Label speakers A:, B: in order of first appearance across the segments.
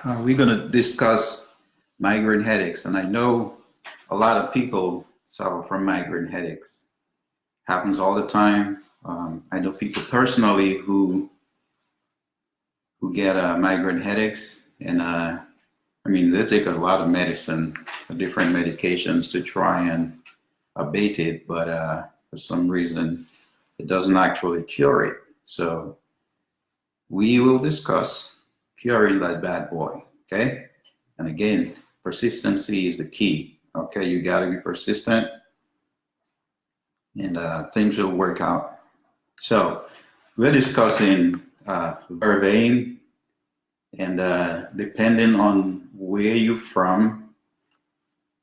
A: We're going to discuss migraine headaches, and I know a lot of people suffer from migraine headaches. Happens all the time. I know people personally who get migraine headaches, and they take a lot of medicine, different medications to try and abate it, but for some reason it doesn't actually cure it. So we will discuss curing that bad boy, okay? And again, persistency is the key, okay? You got to be persistent, and things will work out. So we're discussing Vervain, and depending on where you're from,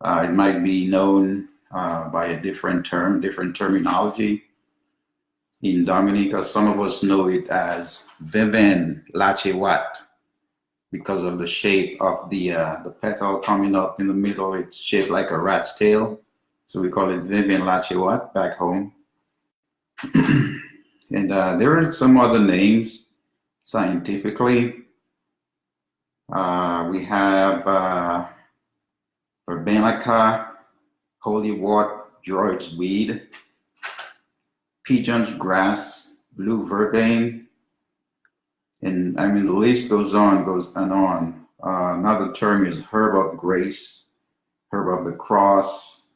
A: it might be known by a different term, different terminology. In Dominica, some of us know it as Vervain Lachewat because of the shape of the petal coming up in the middle. It's shaped like a rat's tail, so we call it Vervain Lachewat back home. And there are some other names scientifically. We have Verbanica, Holywort, George weed, pigeon's grass, blue vervain, and the list goes and on. Another term is herb of grace, herb of the cross,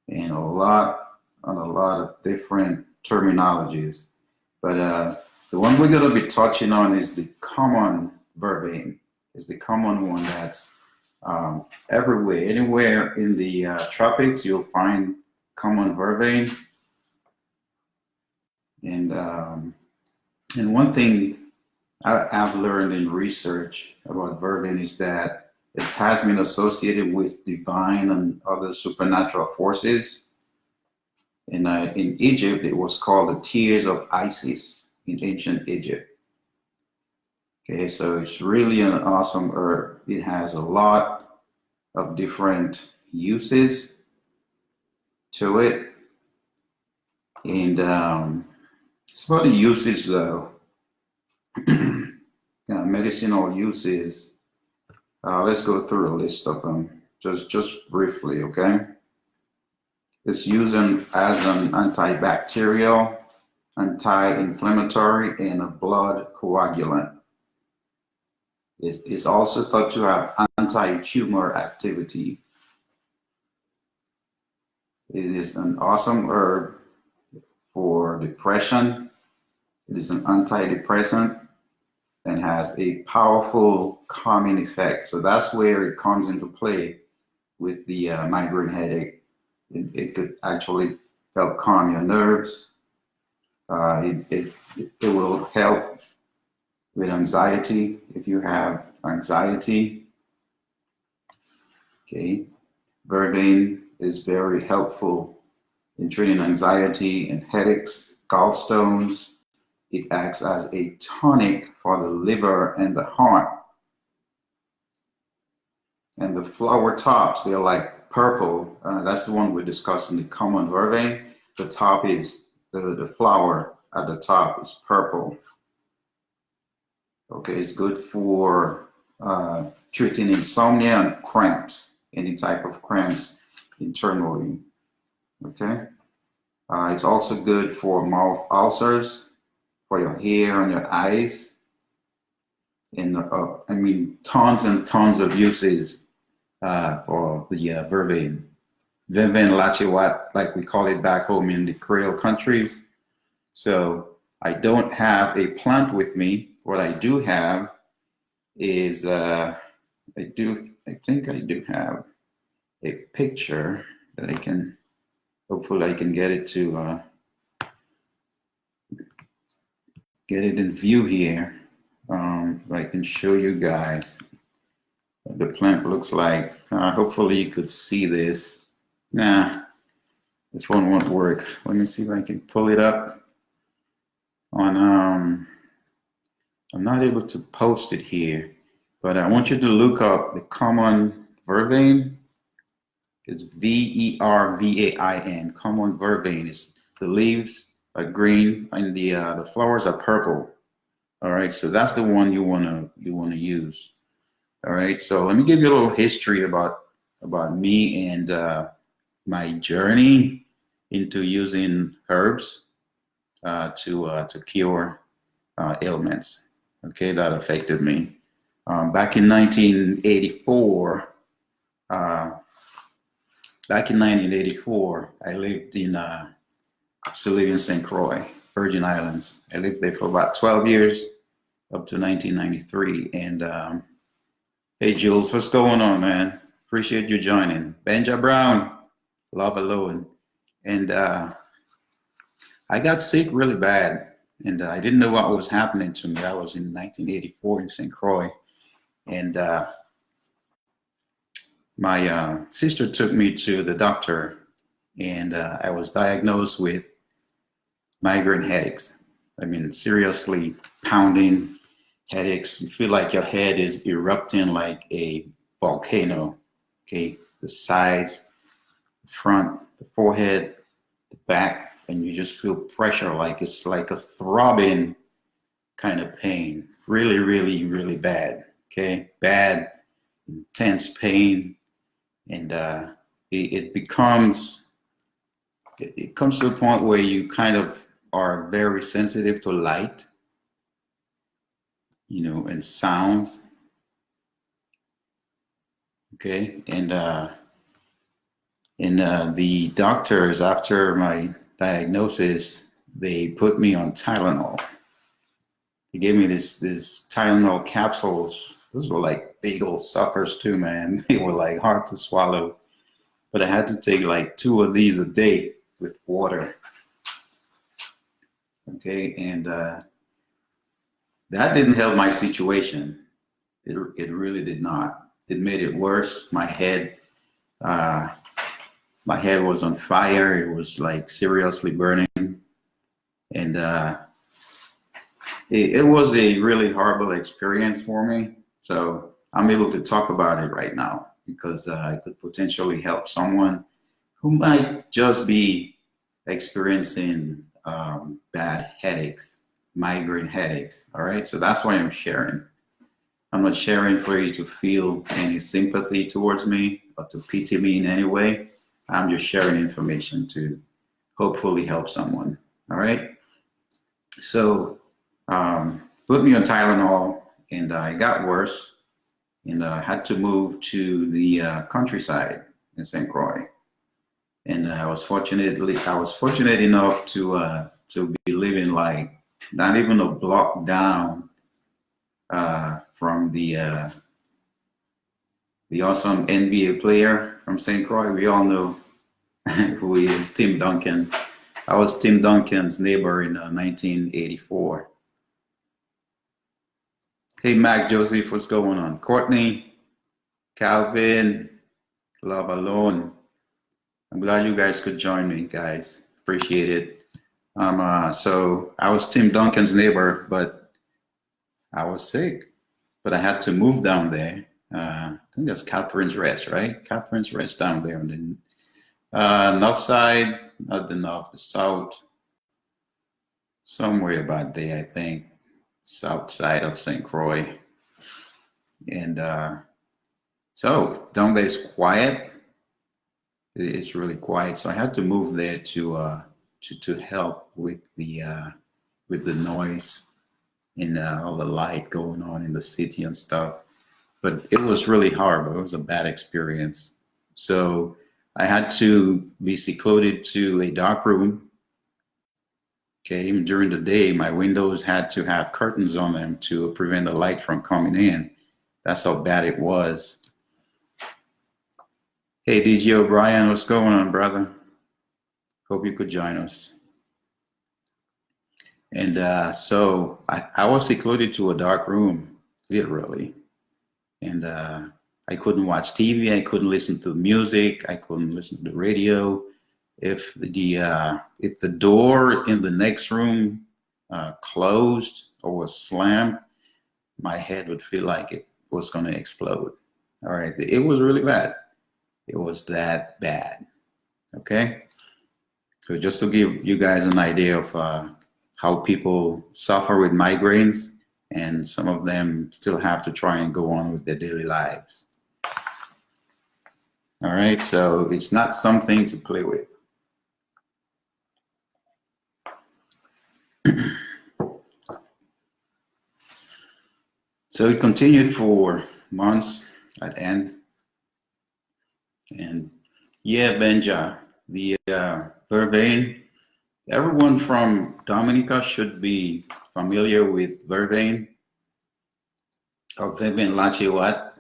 A: and a lot of different terminologies. But the one we're going to be touching on is the common vervain. It's the common one that's everywhere. Anywhere in the tropics, you'll find common vervain. And one thing I've learned in research about vervain is that it has been associated with divine and other supernatural forces. In Egypt, it was called the Tears of Isis in ancient Egypt. Okay, so it's really an awesome herb. It has a lot of different uses to it. And it's about the usage though. Medicinal uses. Let's go through a list of them just briefly, okay? It's used as an antibacterial, anti-inflammatory, and a blood coagulant. It's also thought to have anti-tumor activity. It is an awesome herb for depression. It is an antidepressant and has a powerful calming effect. So that's where it comes into play with the migraine headache. It could actually help calm your nerves. It will help with anxiety if you have anxiety. Okay, vervain is very helpful in treating anxiety and headaches, gallstones. It acts as a tonic for the liver and the heart. And the flower tops, they're like purple. That's the one we're discussing, the common vervain. The top is, the flower at the top is purple. Okay, it's good for treating insomnia and cramps, any type of cramps internally. Okay, it's also good for mouth ulcers, for your hair and your eyes, and tons and tons of uses for the vervain. Vervain Lachewat, like we call it back home in the Creole countries. So I don't have a plant with me. What I do have is I think I do have a picture that I can, hopefully I can get it to get it in view here. I can show you guys what the plant looks like. Hopefully you could see this. Nah, the phone won't work. Let me see if I can pull it up on I'm not able to post it here, but I want you to look up the common vervain. It's Vervain. Common vervain. Is the leaves are green and the flowers are purple. All right, so that's the one you wanna use. All right, so let me give you a little history about me and my journey into using herbs to cure ailments. Okay, that affected me. Back in 1984, uh, I lived in still live in St. Croix, Virgin Islands. I lived there for about 12 years, up to 1993. And hey, Jules, what's going on, man? Appreciate you joining. Benja Brown, love alone. And I got sick really bad, and I didn't know what was happening to me. I was in 1984 in St. Croix, and my sister took me to the doctor, and I was diagnosed with migraine headaches. I mean, seriously pounding headaches. You feel like your head is erupting like a volcano. Okay, the sides, the front, the forehead, the back, and you just feel pressure, like it's like a throbbing kind of pain. Really, really, really bad. Okay, bad, intense pain, and it becomes, it comes to a point where you kind of are very sensitive to light, you know, and sounds. Okay, and the doctors, after my diagnosis, they put me on Tylenol. They gave me this Tylenol capsules. Those were like big old suckers too, man. They were like hard to swallow, but I had to take like 2 of these a day with water. Okay, and that didn't help my situation. It really did not. It made it worse. Uh, my head was on fire. It was like seriously burning, and it was a really horrible experience for me. So I'm able to talk about it right now because I could potentially help someone who might just be experiencing bad headaches, migraine headaches. All right, so that's why I'm sharing. I'm not sharing for you to feel any sympathy towards me or to pity me in any way. I'm just sharing information to hopefully help someone. All right. So put me on Tylenol, and it got worse, and I had to move to the countryside in St. Croix. And I was fortunate enough to be living like not even a block down from the awesome NBA player from St. Croix. We all know who he is, Tim Duncan. I was Tim Duncan's neighbor in 1984. Hey, Mac, Joseph, what's going on? Courtney, Calvin, Love Alone. I'm glad you guys could join me, guys. Appreciate it. So I was Tim Duncan's neighbor, but I was sick. But I had to move down there. I think that's Catherine's Rest, right? Catherine's Rest down there on the north side, not the north, the south, somewhere about there, I think, south side of St. Croix. And so down there is quiet. It's really quiet. So I had to move there to help with the noise and all the light going on in the city and stuff. But it was really horrible. It was a bad experience. So I had to be secluded to a dark room. Okay, even during the day, my windows had to have curtains on them to prevent the light from coming in. That's how bad it was. Hey, DJ O'Brien, what's going on, brother? Hope you could join us. And so I was secluded to a dark room, literally. And I couldn't watch TV. I couldn't listen to music. I couldn't listen to the radio. If the door in the next room closed or was slammed, my head would feel like it was going to explode. All right, it was really bad. It was that bad. Okay, so just to give you guys an idea of how people suffer with migraines and some of them still have to try and go on with their daily lives. All right, so it's not something to play with. So it continued for months at end. And yeah, Benja, the Vervain, everyone from Dominica should be familiar with Vervain or Vervain Lachewat.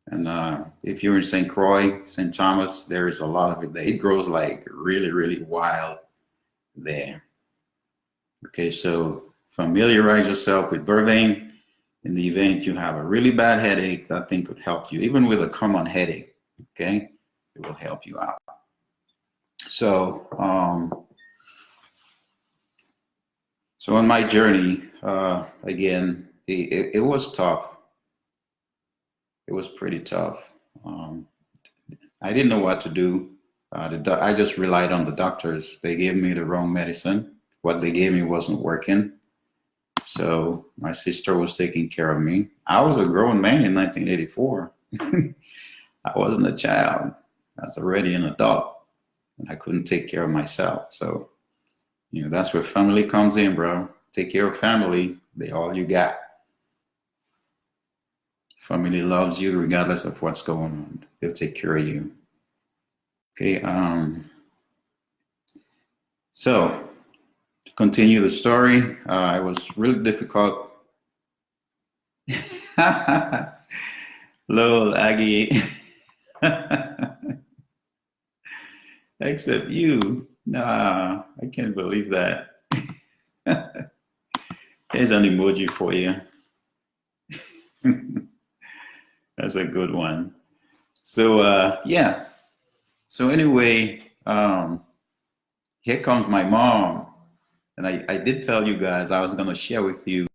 A: And if you're in St. Croix, St. Thomas, there is a lot of it there. It grows like really, really wild there. Okay, so familiarize yourself with Vervain. In the event you have a really bad headache, that thing could help you. Even with a common headache, okay, it will help you out. So, so on my journey, again, it was tough. It was pretty tough. I didn't know what to do. I just relied on the doctors. They gave me the wrong medicine. What they gave me wasn't working. So my sister was taking care of me. I was a grown man in 1984. I wasn't a child. I was already an adult. And I couldn't take care of myself. So, you know, that's where family comes in, bro. Take care of family. They all you got. Family loves you regardless of what's going on. They'll take care of you. Okay. So to continue the story, it was really difficult. Lol, Aggie. Except you. Nah, I can't believe that. Here's an emoji for you. That's a good one. So yeah. So anyway, here comes my mom. And I did tell you guys I was going to share with you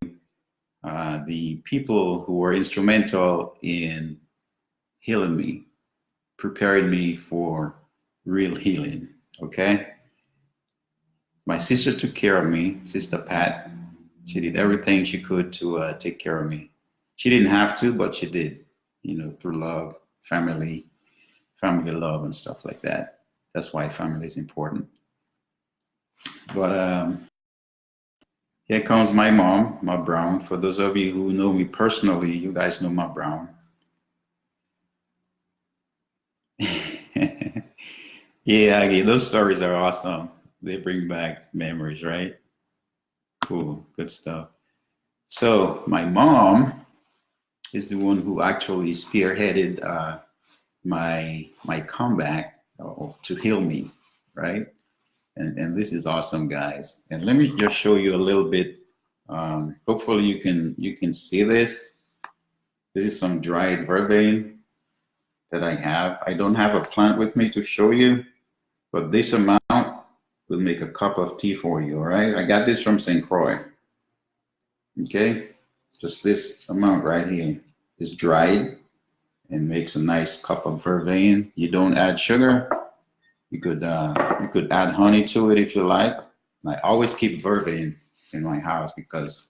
A: the people who were instrumental in healing me, preparing me for real healing, okay? My sister took care of me, Sister Pat. She did everything she could to take care of me. She didn't have to, but she did, you know, through love, family love and stuff like that. That's why family is important. But here comes my mom, Ma Brown. For those of you who know me personally, you guys know Ma Brown. Yeah, those stories are awesome. They bring back memories, right? Cool, good stuff. So my mom is the one who actually spearheaded my comeback to heal me, right? And this is awesome, guys. And let me just show you a little bit. Hopefully you can see this. This is some dried vervain that I have. I don't have a plant with me to show you, but this amount will make a cup of tea for you, all right? I got this from St. Croix, okay? Just this amount right here is dried and makes a nice cup of vervain. You don't add sugar. You could add honey to it if you like. I always keep vervain in my house because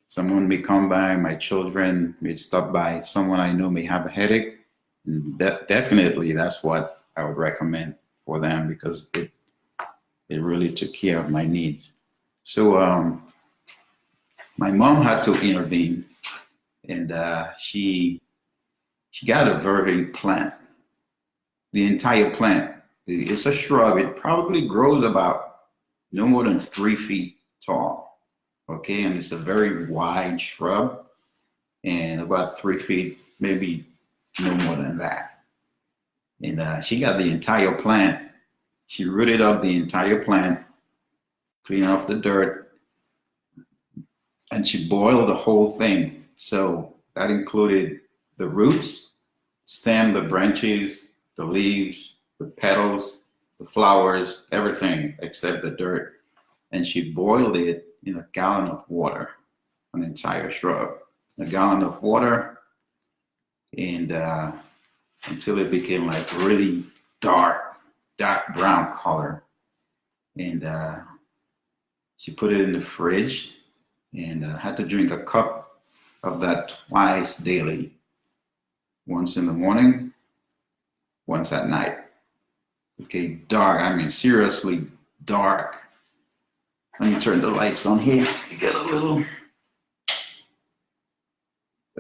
A: someone may come by, my children may stop by, someone I know may have a headache. And definitely that's what I would recommend for them because it really took care of my needs. So my mom had to intervene, and she got a vervain plant. The entire plant. It's a shrub. It probably grows about no more than 3 feet tall. Okay, and it's a very wide shrub, and about 3 feet, maybe no more than that. And she got the entire plant. She rooted up the entire plant, cleaned off the dirt, and she boiled the whole thing. So that included the roots, stem, the branches, the leaves, the petals, the flowers, everything except the dirt. And she boiled it in a gallon of water, an entire shrub, a gallon of water, and until it became like really dark brown color. And she put it in the fridge, And I had to drink a cup of that twice daily, once in the morning, once at night. Okay, dark, I mean seriously dark. Let me turn the lights on here to get a little,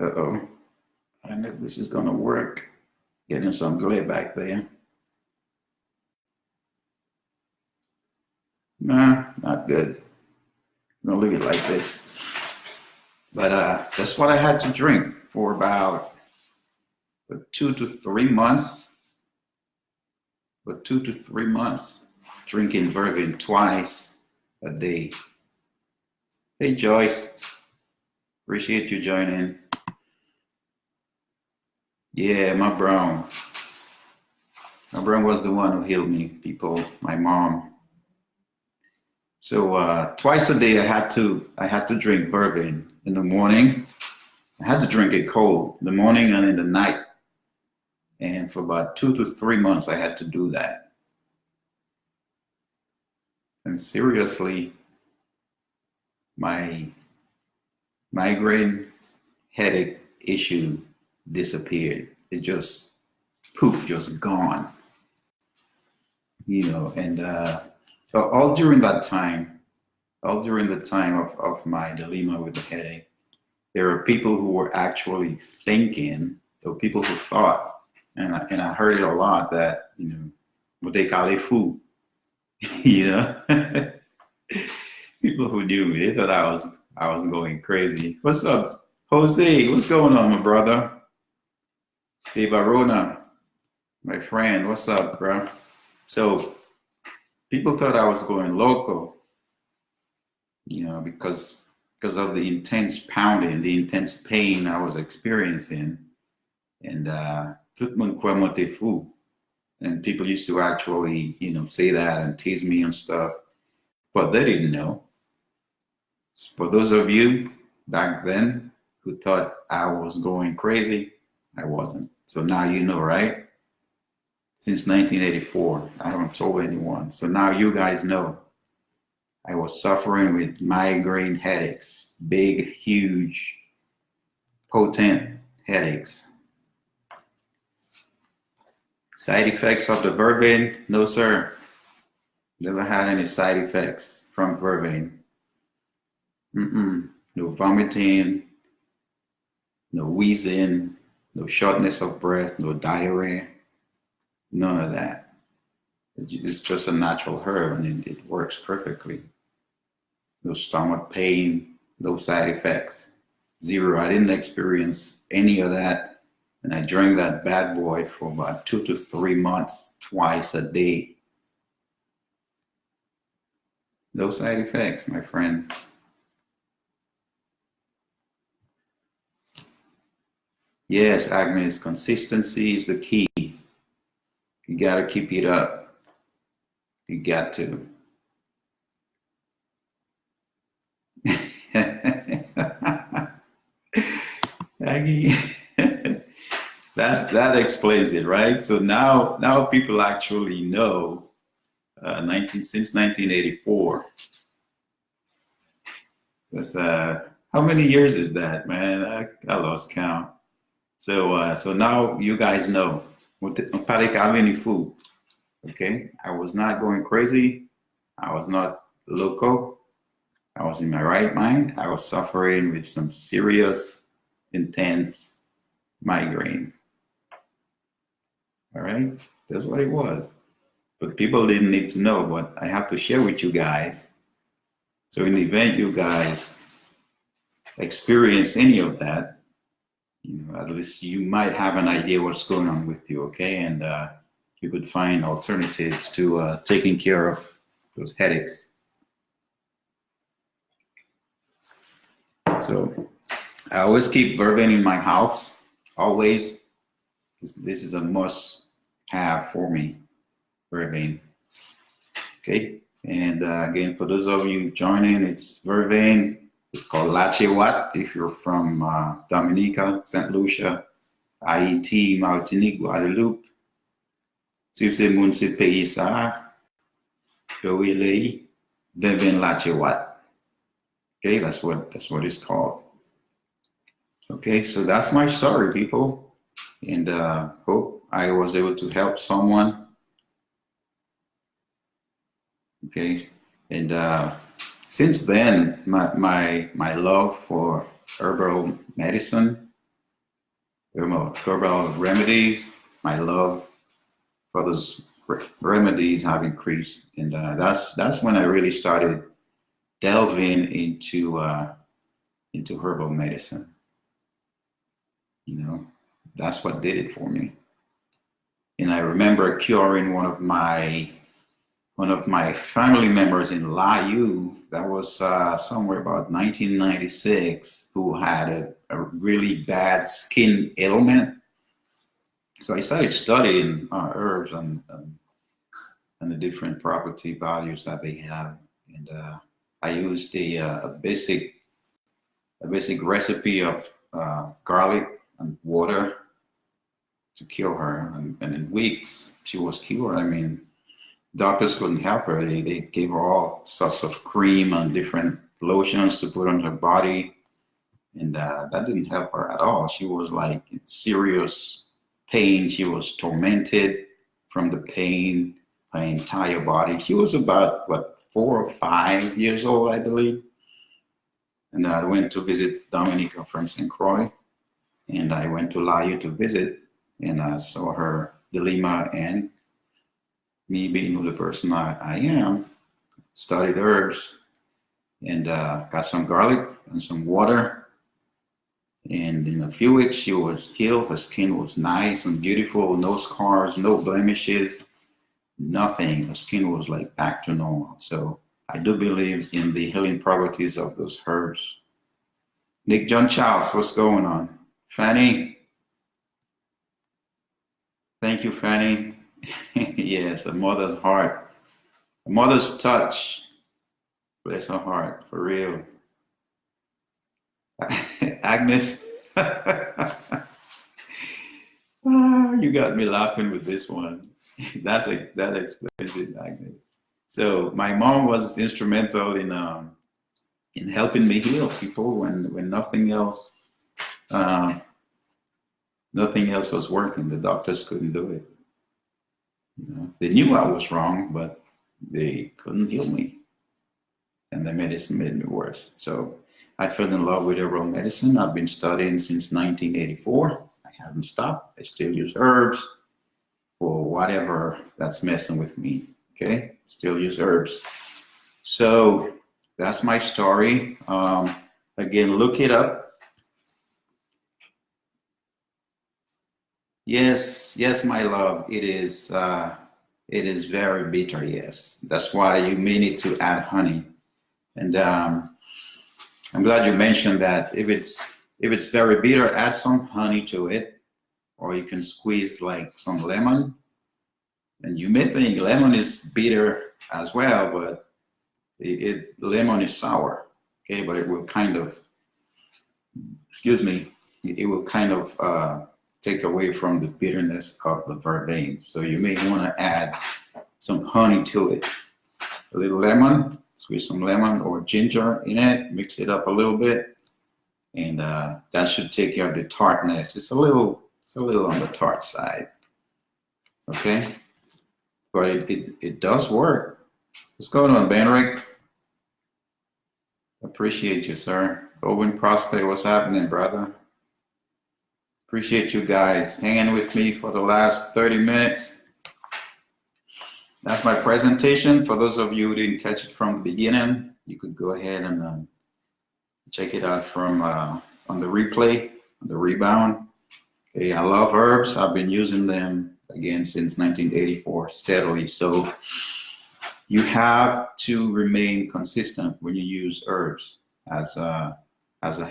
A: uh-oh, I don't know if this is gonna work. Getting some glare back there. Nah, not good. I'm gonna leave it like this. But that's what I had to drink for about 2 to 3 months. For 2 to 3 months, drinking Vervain twice a day. Hey Joyce, appreciate you joining. Yeah, my brown. My brown was the one who healed me, people, my mom. So twice a day I had to drink Vervain in the morning. I had to drink it cold in the morning and in the night. And for about 2 to 3 months I had to do that. And seriously, my migraine headache issue disappeared. It just poof, just gone. You know, and all during that time, all during the time of my dilemma with the headache, there are people who were actually thinking, so people who thought, and I heard it a lot, that, you know, what they call a fool, you know, people who knew me, they thought I was going crazy. What's up, Jose? What's going on, my brother? Hey, Barona, my friend, what's up, bro? So people thought I was going loco, you know, because of the intense pounding, the intense pain I was experiencing, and and people used to actually, you know, say that and tease me and stuff, but they didn't know. For those of you back then who thought I was going crazy, I wasn't. So now you know, right? Since 1984, I haven't told anyone. So now you guys know. I was suffering with migraine headaches, big, huge, potent headaches. Side effects of the Vervain? No, sir. Never had any side effects from Vervain. No vomiting, no wheezing, no shortness of breath, no diarrhea, none of that. It's just a natural herb and it works perfectly. No stomach pain, no side effects, zero. I didn't experience any of that. And I drank that bad boy for about 2 to 3 months, twice a day. No side effects, my friend. Yes, Agnes, consistency is the key. You got to keep it up. You got to. Aggie, that explains it, right? So now people actually know. Since 1984. That's how many years is that, man? I lost count. So now you guys know. Food. Okay, I was not going crazy. I was not loco. I was in my right mind. I was suffering with some serious, intense migraine. All right, that's what it was. But people didn't need to know, but I have to share with you guys. So in the event you guys experience any of that, you know, at least you might have an idea what's going on with you, okay? And you could find alternatives to taking care of those headaches. So I always keep Vervain in my house, always. This is a must have for me, Vervain. Okay, and again, for those of you joining, it's Vervain. It's called Lache Wat if you're from Dominica, St. Lucia, Haiti, Martinique, Guadeloupe. Si c'est moun se pays ça, Vervain Lache Wat. Okay, that's what it's called. Okay, so that's my story, people, and hope I was able to help someone. Okay, and since then, my love for herbal medicine, herbal remedies, my love for those remedies have increased, and that's when I really started delving into herbal medicine. You know, that's what did it for me. And I remember curing one of my family members in Layu. That was somewhere about 1996, who had a really bad skin ailment. So I started studying herbs and the different property values that they have, and I used a basic recipe of garlic and water to cure her, and in weeks she was cured. I mean, doctors couldn't help her. They gave her all sorts of cream and different lotions to put on her body, and that didn't help her at all. She was like in serious pain. She was tormented from the pain, her entire body. She was about, what, 4 or 5 years old, I believe. And I went to visit Dominica from St. Croix, and I went to Layu to visit, and I saw her dilemma, and me being the person I am, studied herbs, and got some garlic and some water. And in a few weeks, she was healed. Her skin was nice and beautiful, no scars, no blemishes, nothing. Her skin was like back to normal. So I do believe in the healing properties of those herbs. Nick John Charles, what's going on? Fanny, thank you, Fanny. Yes, a mother's heart, a mother's touch. Bless her heart, for real. Agnes, you got me laughing with this one. That explains it, Agnes. So my mom was instrumental in helping me heal people when uh, nothing else was working. The doctors couldn't do it. You know, they knew I was wrong, but they couldn't heal me, and the medicine made me worse. So I fell in love with herbal medicine. I've been studying since 1984. I haven't stopped. I still use herbs for whatever that's messing with me. Okay, still use herbs. So that's my story. Again, look it up. Yes, yes, my love. It is very bitter. Yes, that's why you may need to add honey. And I'm glad you mentioned that. If it's very bitter, add some honey to it, or you can squeeze like some lemon. And you may think lemon is bitter as well, but lemon is sour. Okay, but it will kind of, excuse me, it will kind of take away from the bitterness of the vervain. So you may want to add some honey to it. A little lemon, squeeze some lemon or ginger in it, mix it up a little bit, and that should take care of the tartness. It's a little on the tart side, okay? But it does work. What's going on, Benrick? Appreciate you, sir. Owen Prostate, what's happening, brother? Appreciate you guys hanging with me for the last 30 minutes. That's my presentation. For those of you who didn't catch it from the beginning, you could go ahead and check it out from on the replay, on the rebound. Okay, I love herbs. I've been using them again since 1984 steadily. So you have to remain consistent when you use herbs as a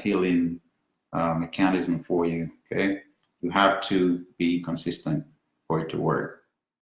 A: healing mechanism for you. Okay, you have to be consistent for it to work.